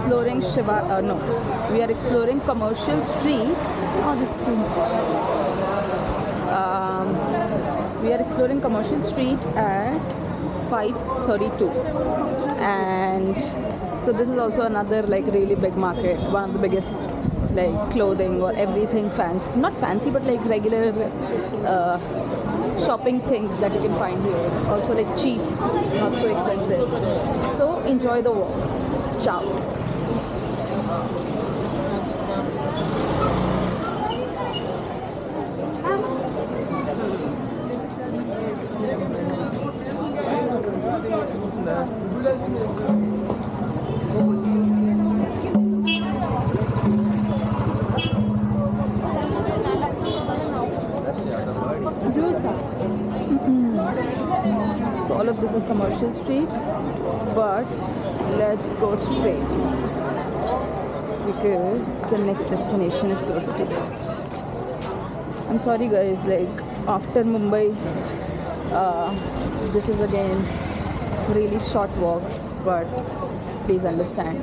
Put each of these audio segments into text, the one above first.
exploring we are exploring Commercial Street. Oh, this is cool. We are exploring Commercial Street at 5:32, and so this is also another like really big market, one of the biggest, like clothing or everything fancy, not fancy but like regular shopping things that you can find here. Also like cheap, not so expensive. So enjoy the walk. Ciao. So all of this is Commercial Street, but let's go straight because the next destination is closer to here. I'm sorry guys, like after Mumbai, this is again really short walks, but please understand.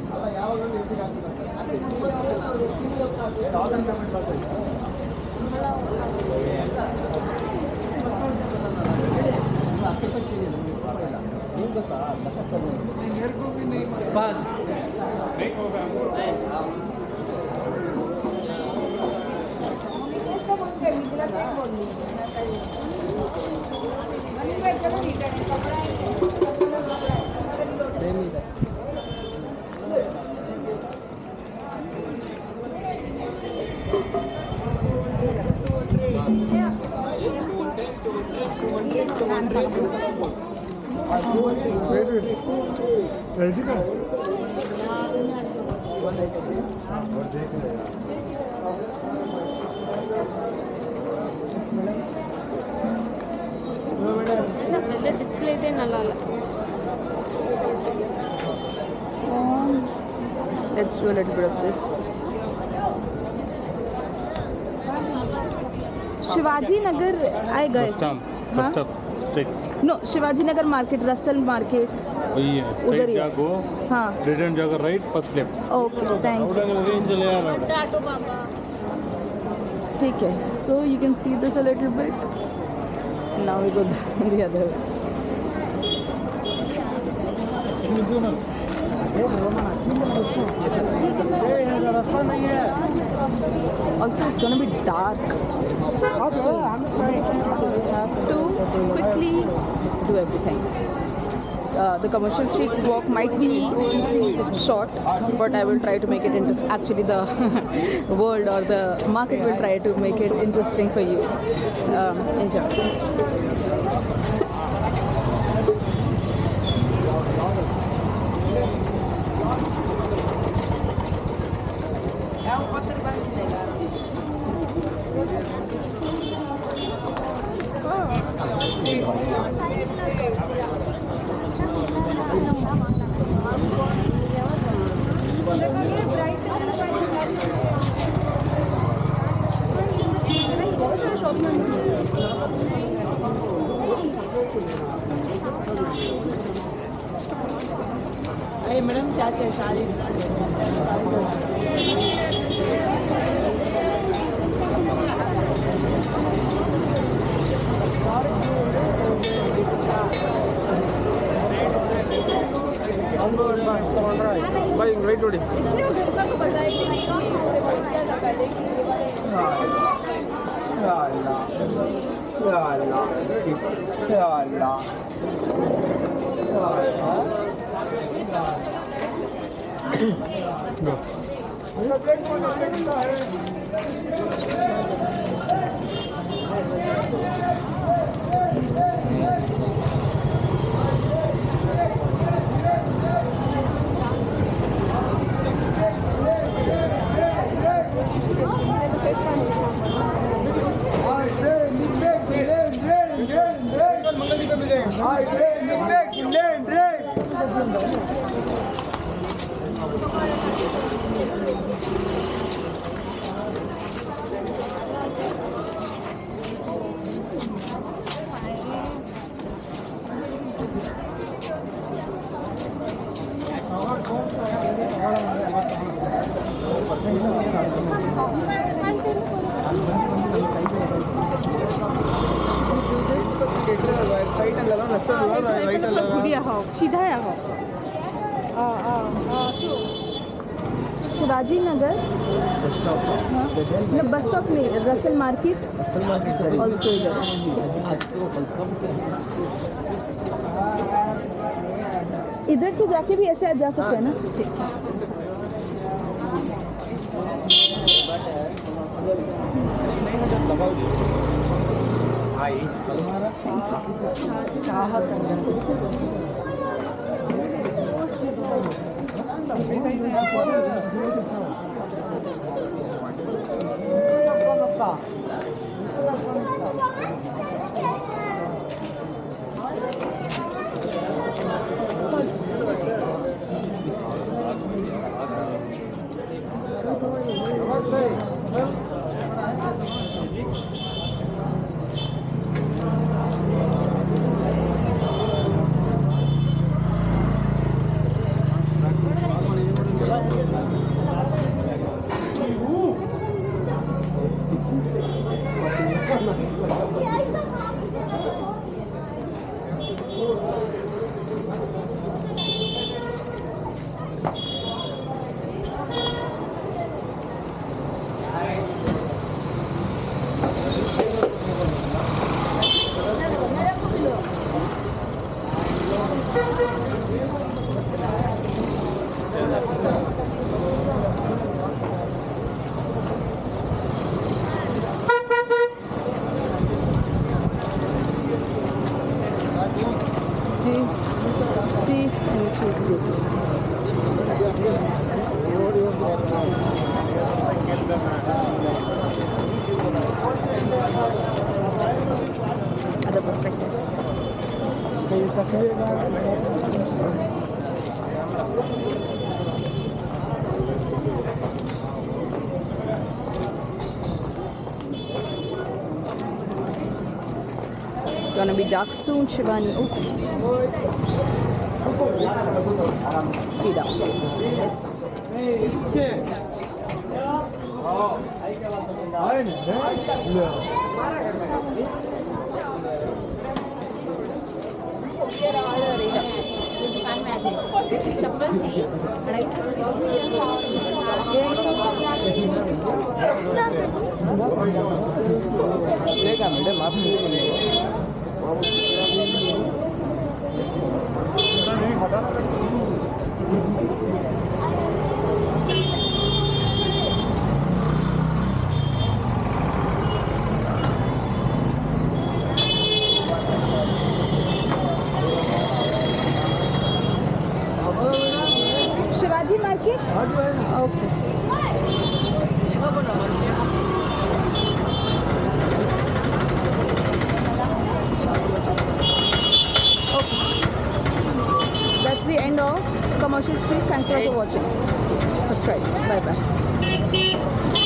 Display let's do a little bit of this. Shivaji Nagar, I guess. Bus stop, straight. No, Shivaji Nagar market, Russell market. वही है, straight जाओ, हाँ. return जाकर right, first left. Okay, thank you. ठीक है, so you can see this a little bit. Now we go the other way. Also, it's gonna be dark. So we have to quickly do everything. The Commercial Street walk might be short, but I will try to make it interesting. Actually, the world or the market will try to make it interesting for you. Enjoy. Madam क्या चाहिए साड़ी भाई right road right and left and right and घुड़ी आहो सीधा आहो Shivaji Nagar bus stop नहीं Russell market also इधर इधर से जाके भी ऐसे जा सकते हैं ना ठीक this and choose this. Other perspective. It's gonna be dark soon, Shivani. Oh. Speed up. चप्पल लेगा मैडम आप Shivaji Market? Okay. That's the end of Commercial Street. Thanks a lot for watching. Subscribe. Bye bye.